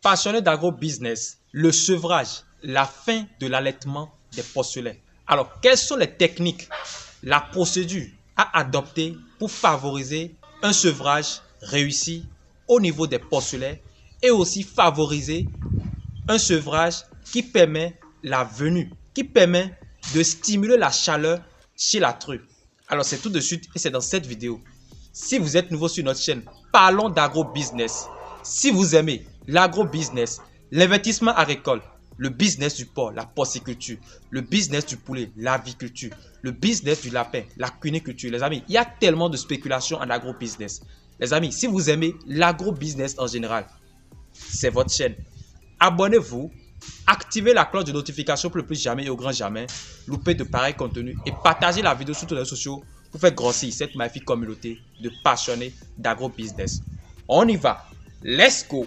Passionné d'agro-business, le sevrage, la fin de l'allaitement des porcelets. Alors, quelles sont les techniques, la procédure à adopter pour favoriser un sevrage réussi au niveau des porcelets et aussi favoriser un sevrage qui permet la venue, qui permet de stimuler la chaleur chez la truffe. Alors, c'est tout de suite et c'est dans cette vidéo. Si vous êtes nouveau sur notre chaîne, parlons d'agro-business. Si vous aimez l'agro-business, l'investissement agricole, le business du porc, la porciculture, le business du poulet, l'aviculture, le business du lapin, la cuniculture, les amis, il y a tellement de spéculation en agro-business. Les amis, si vous aimez l'agro-business en général, c'est votre chaîne. Abonnez-vous, activez la cloche de notification pour le plus jamais et au grand jamais louper de pareils contenus et partagez la vidéo sur tous les réseaux sociaux pour faire grossir cette magnifique communauté de passionnés d'agro-business. On y va, let's go!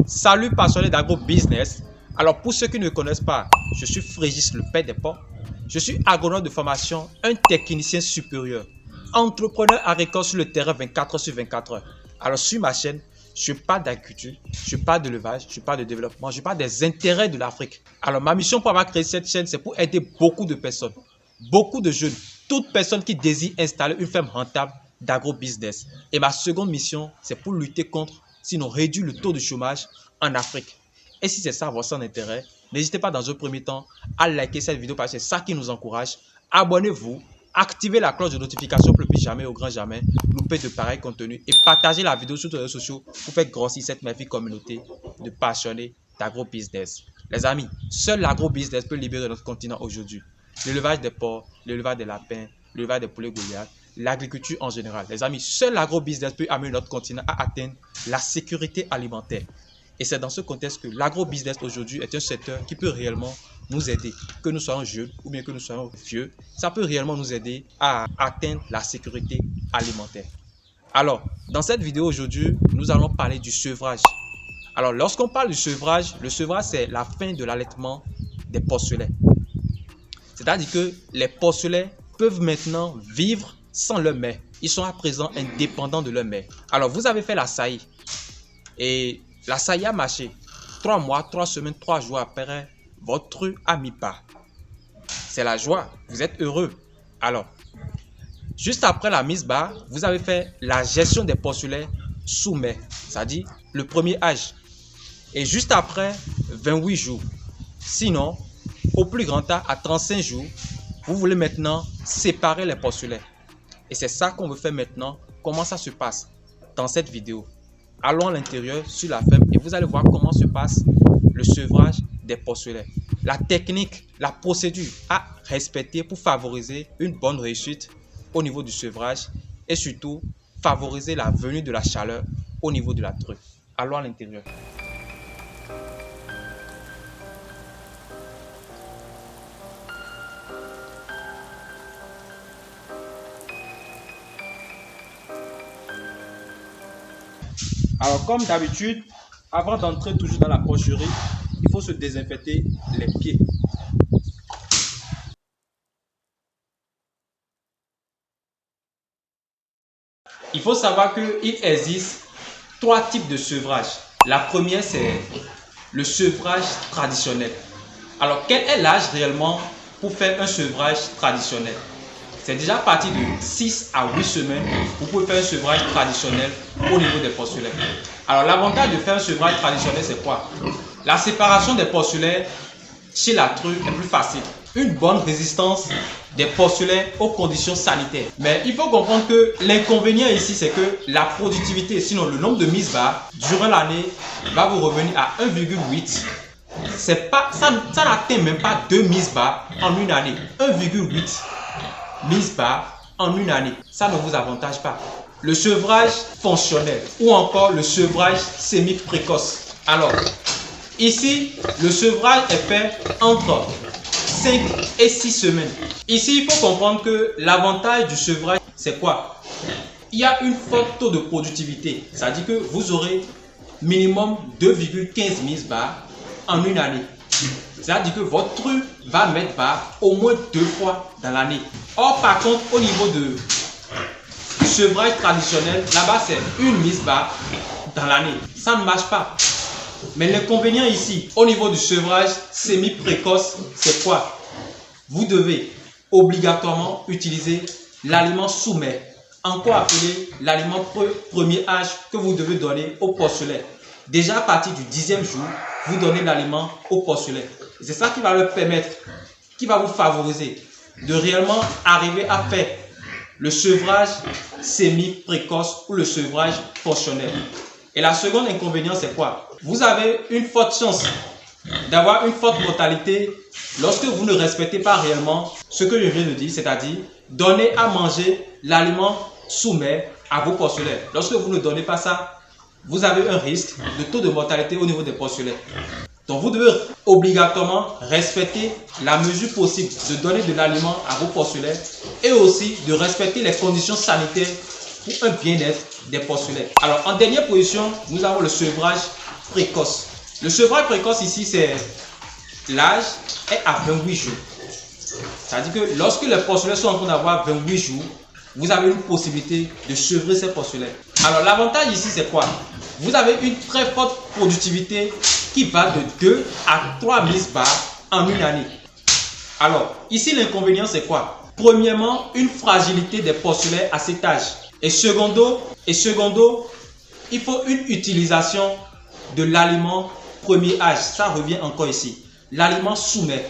Salut passionnés d'agro-business. Alors pour ceux qui ne me connaissent pas, je suis Frégis, le père des porcs. Je suis agronome de formation, un technicien supérieur, entrepreneur agricole sur le terrain 24 heures sur 24 heures. Alors sur ma chaîne, je parle d'agriculture, je parle d'élevage, je parle de développement, je parle des intérêts de l'Afrique. Alors ma mission pour avoir créé cette chaîne, c'est pour aider beaucoup de personnes, beaucoup de jeunes, toute personne qui désire installer une ferme rentable d'agro-business. Et ma seconde mission, c'est pour lutter contre, sinon réduire le taux de chômage en Afrique. Et si c'est ça votre intérêt, n'hésitez pas dans un premier temps à liker cette vidéo parce que c'est ça qui nous encourage. Abonnez-vous, activez la cloche de notification pour le plus jamais au grand jamais louper de pareils contenus et partagez la vidéo sur les réseaux sociaux pour faire grossir cette magnifique communauté de passionnés d'agro-business. Les amis, seul l'agro-business peut libérer notre continent aujourd'hui. L'élevage des porcs, l'élevage des lapins, l'élevage des poulets Goliath, l'agriculture en général. Les amis, seul l'agro-business peut amener notre continent à atteindre la sécurité alimentaire. Et c'est dans ce contexte que l'agro-business aujourd'hui est un secteur qui peut réellement nous aider. Que nous soyons jeunes ou bien que nous soyons vieux, ça peut réellement nous aider à atteindre la sécurité alimentaire. Alors, dans cette vidéo aujourd'hui, nous allons parler du sevrage. Alors, lorsqu'on parle du sevrage, le sevrage c'est la fin de l'allaitement des porcelets. C'est-à-dire que les porcelets peuvent maintenant vivre sans leur mère. Ils sont à présent indépendants de leur mère. Alors, vous avez fait la saillie et la saillie a marché. 3 mois, 3 semaines, 3 jours après, votre truffe a mis pas. C'est la joie. Vous êtes heureux. Alors, juste après la mise bas, vous avez fait la gestion des porcelets sous mère. C'est-à-dire le premier âge. Et juste après, 28 jours. Sinon, au plus grand tard, à 35 jours, vous voulez maintenant séparer les porcelets. Et c'est ça qu'on veut faire maintenant. Comment ça se passe dans cette vidéo? Allons à l'intérieur sur la ferme et vous allez voir comment se passe le sevrage des porcelets. La technique, la procédure à respecter pour favoriser une bonne réussite au niveau du sevrage et surtout favoriser la venue de la chaleur au niveau de la truffe. Allons à l'intérieur. Alors comme d'habitude, avant d'entrer toujours dans la porcherie, il faut se désinfecter les pieds. Il faut savoir qu'il existe 3 types de sevrage. La première, c'est le sevrage traditionnel. Alors quel est l'âge réellement pour faire un sevrage traditionnel? C'est déjà à partir de 6 à 8 semaines, vous pouvez faire un sevrage traditionnel au niveau des porcelets. Alors l'avantage de faire un sevrage traditionnel, c'est quoi? La séparation des porcelets chez la truffe est plus facile. Une bonne résistance des porcelets aux conditions sanitaires. Mais il faut comprendre que l'inconvénient ici, c'est que la productivité, sinon le nombre de mises bas, durant l'année, va vous revenir à 1,8. Ça n'atteint même pas 2 mises bas en une année. 1,8 mise bas en une année. Ça ne vous avantage pas. Le sevrage fonctionnel ou encore le sevrage semi-précoce. Alors, ici, le sevrage est fait entre 5 et 6 semaines. Ici, il faut comprendre que l'avantage du sevrage, c'est quoi? Il y a une forte taux de productivité. C'est-à-dire que vous aurez minimum 2,15 mises bas en une année. C'est-à-dire que votre truc va mettre bas au moins 2 fois dans l'année. Or, par contre, au niveau du sevrage traditionnel, là-bas, c'est une mise bas dans l'année. Ça ne marche pas. Mais l'inconvénient ici, au niveau du sevrage semi-précoce, c'est quoi? Vous devez obligatoirement utiliser l'aliment soumet, encore appelé l'aliment premier âge que vous devez donner au porcelet. Déjà à partir du 10e jour, vous donnez l'aliment au porcelet. C'est ça qui va leur permettre, qui va vous favoriser de réellement arriver à faire le sevrage semi-précoce ou le sevrage portionnel. Et la seconde inconvénient, c'est quoi? Vous avez une forte chance d'avoir une forte mortalité lorsque vous ne respectez pas réellement ce que je viens de dire, c'est-à-dire donner à manger l'aliment soumet à vos porcelets. Lorsque vous ne donnez pas ça, vous avez un risque de taux de mortalité au niveau des porcelets. Donc vous devez obligatoirement respecter la mesure possible de donner de l'aliment à vos porcelets et aussi de respecter les conditions sanitaires pour un bien-être des porcelets. Alors en dernière position, nous avons le sevrage précoce. Le sevrage précoce ici, c'est l'âge est à 28 jours. C'est-à-dire que lorsque les porcelets sont en train d'avoir 28 jours, vous avez une possibilité de sevrer ces porcelets. Alors l'avantage ici, c'est quoi? Vous avez une très forte productivité qui va de 2 à 3 mises bar en une année. Alors ici, l'inconvénient, c'est quoi? Premièrement, une fragilité des porcelets à cet âge. Et secondo, il faut une utilisation de l'aliment premier âge. Ça revient encore ici. L'aliment soumet.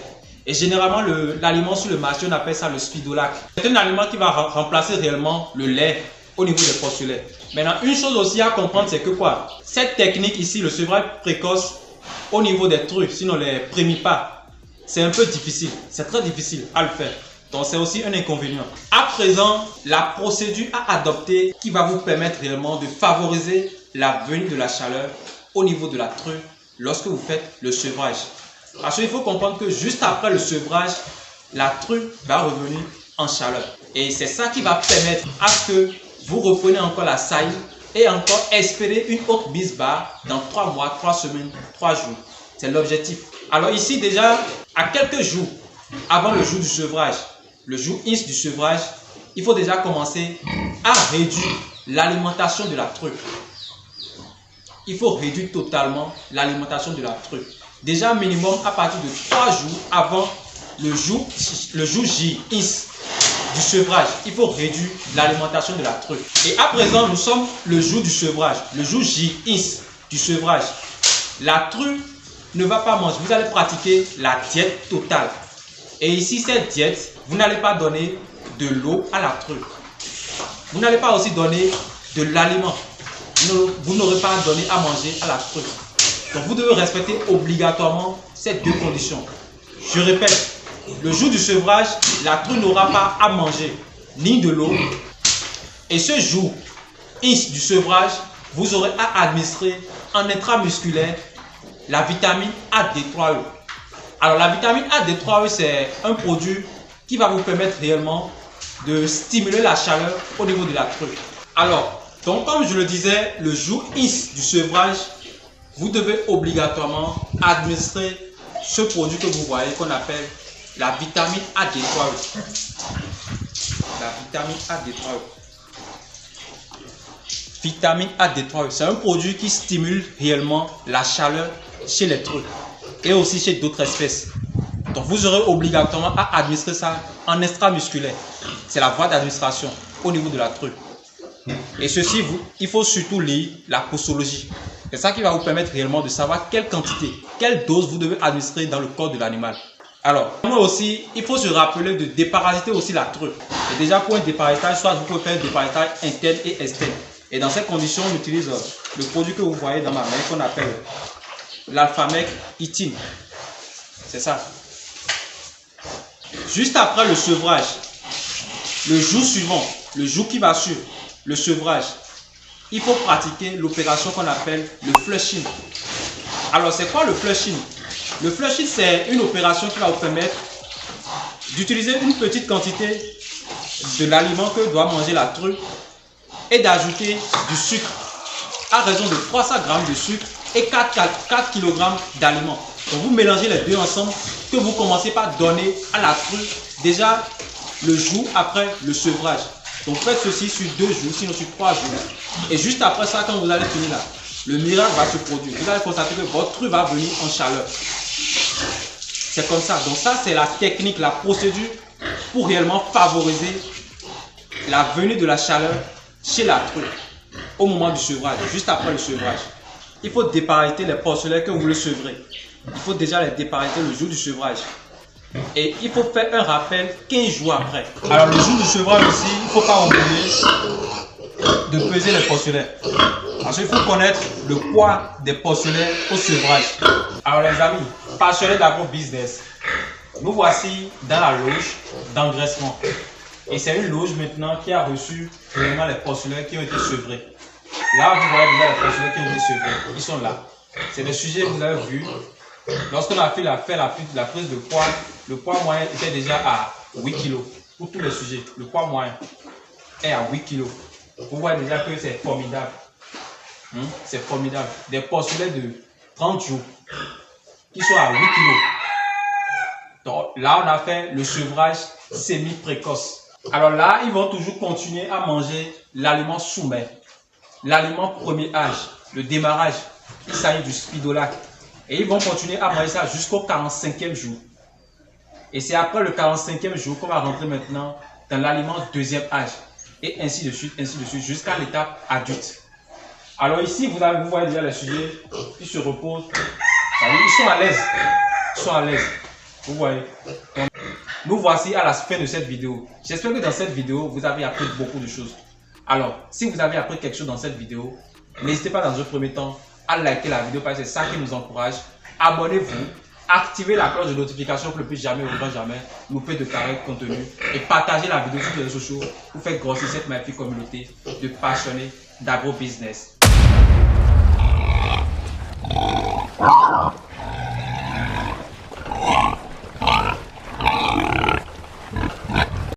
Et généralement, l'aliment sur le marché, on appelle ça le Spidolac. C'est un aliment qui va remplacer réellement le lait au niveau des porcelets. Maintenant, une chose aussi à comprendre, c'est que quoi? Cette technique ici, le sevrage précoce, au niveau des trucs, sinon les prémipas, c'est un peu difficile. C'est très difficile à le faire. Donc, c'est aussi un inconvénient. À présent, la procédure à adopter qui va vous permettre réellement de favoriser la venue de la chaleur au niveau de la truffe lorsque vous faites le sevrage. Parce qu'il faut comprendre que juste après le sevrage, la truffe va revenir en chaleur. Et c'est ça qui va permettre à ce que vous repreniez encore la saillie et encore espérer une autre mise bar dans 3 mois, 3 semaines, 3 jours. C'est l'objectif. Alors ici déjà, à quelques jours avant le jour du sevrage, le jour X du sevrage, il faut déjà commencer à réduire l'alimentation de la truffe. Il faut réduire totalement l'alimentation de la truffe. Déjà minimum à partir de 3 jours avant le jour J X du sevrage, il faut réduire l'alimentation de la truffe. Et à présent, nous sommes le jour du sevrage, le jour J X du sevrage. La truffe ne va pas manger, vous allez pratiquer la diète totale. Et ici, cette diète, vous n'allez pas donner de l'eau à la truffe. Vous n'allez pas aussi donner de l'aliment. Vous n'aurez pas donné à manger à la truffe. Donc vous devez respecter obligatoirement ces deux conditions. Je répète, le jour du sevrage, la truffe n'aura pas à manger ni de l'eau. Et ce jour X du sevrage, vous aurez à administrer en intramusculaire la vitamine AD3E. Alors la vitamine AD3E, c'est un produit qui va vous permettre réellement de stimuler la chaleur au niveau de la truffe. Alors, donc comme je le disais, le jour X du sevrage, vous devez obligatoirement administrer ce produit que vous voyez qu'on appelle la vitamine AD3E. La vitamine AD3E. Vitamine AD3E, c'est un produit qui stimule réellement la chaleur chez les truffes et aussi chez d'autres espèces. Donc vous aurez obligatoirement à administrer ça en extramusculaire. C'est la voie d'administration au niveau de la truffe. Et ceci, il faut surtout lire la posologie. C'est ça qui va vous permettre réellement de savoir quelle quantité, quelle dose vous devez administrer dans le corps de l'animal. Alors, moi aussi, il faut se rappeler de déparasiter aussi la truffe. Et déjà pour un déparasitage, soit vous pouvez faire un déparasitage interne et externe. Et dans ces conditions, on utilise le produit que vous voyez dans ma main qu'on appelle l'Alphamec Itine. C'est ça. Juste après le sevrage, le jour suivant, le jour qui va suivre le sevrage, il faut pratiquer l'opération qu'on appelle le flushing. Alors, c'est quoi le flushing? Le flushing, c'est une opération qui va vous permettre d'utiliser une petite quantité de l'aliment que doit manger la truffe et d'ajouter du sucre à raison de 300 g de sucre et 4 kg d'aliments. Donc vous mélangez les deux ensemble, que vous commencez par donner à la truffe déjà le jour après le sevrage. Donc faites ceci sur 2 jours, sinon sur 3 jours. Et juste après ça, quand vous allez finir là, le miracle va se produire. Vous allez constater que votre truffe va venir en chaleur. C'est comme ça. Donc ça, c'est la technique, la procédure pour réellement favoriser la venue de la chaleur chez la truffe au moment du sevrage, juste après le sevrage. Il faut dépareiller les porcelains que vous le sevrez. Il faut déjà les dépareiller le jour du sevrage. Et il faut faire un rappel 15 jours après. Alors le jour du sevrage aussi, il ne faut pas oublier de peser les porcelains. Parce qu'il faut connaître le poids des porcelains au sevrage. Alors les amis, passionnés d'agro-business, nous voici dans la loge d'engraissement. Et c'est une loge maintenant qui a reçu vraiment les porcelains qui ont été sevrés. Là, vous voyez déjà les porcelains qui ont été sevrés. Ils sont là. C'est des sujets que vous avez vus. Lorsqu'on a fait la prise de poids, le poids moyen était déjà à 8 kg. Pour tous les sujets, le poids moyen est à 8 kg. Vous voyez déjà que c'est formidable. C'est formidable. Des porcelains de 30 jours qui sont à 8 kg. Donc là, on a fait le sevrage semi-précoce. Alors là, ils vont toujours continuer à manger l'aliment sous-mer. L'aliment premier âge, le démarrage, il s'agit du Spidolac. Et ils vont continuer à manger ça jusqu'au 45e jour. Et c'est après le 45e jour qu'on va rentrer maintenant dans l'aliment deuxième âge. Et ainsi de suite, jusqu'à l'étape adulte. Alors ici, vous voyez déjà les sujets qui se reposent. Ils sont à l'aise. Ils sont à l'aise. Vous voyez. Donc, nous voici à la fin de cette vidéo. J'espère que dans cette vidéo, vous avez appris beaucoup de choses. Alors, si vous avez appris quelque chose dans cette vidéo, n'hésitez pas dans un premier temps à liker la vidéo parce que c'est ça qui nous encourage. Abonnez-vous, activez la cloche de notification pour ne plus jamais louper de pareils contenus et partagez la vidéo sur les réseaux sociaux pour faire grossir cette magnifique communauté de passionnés d'agro-business.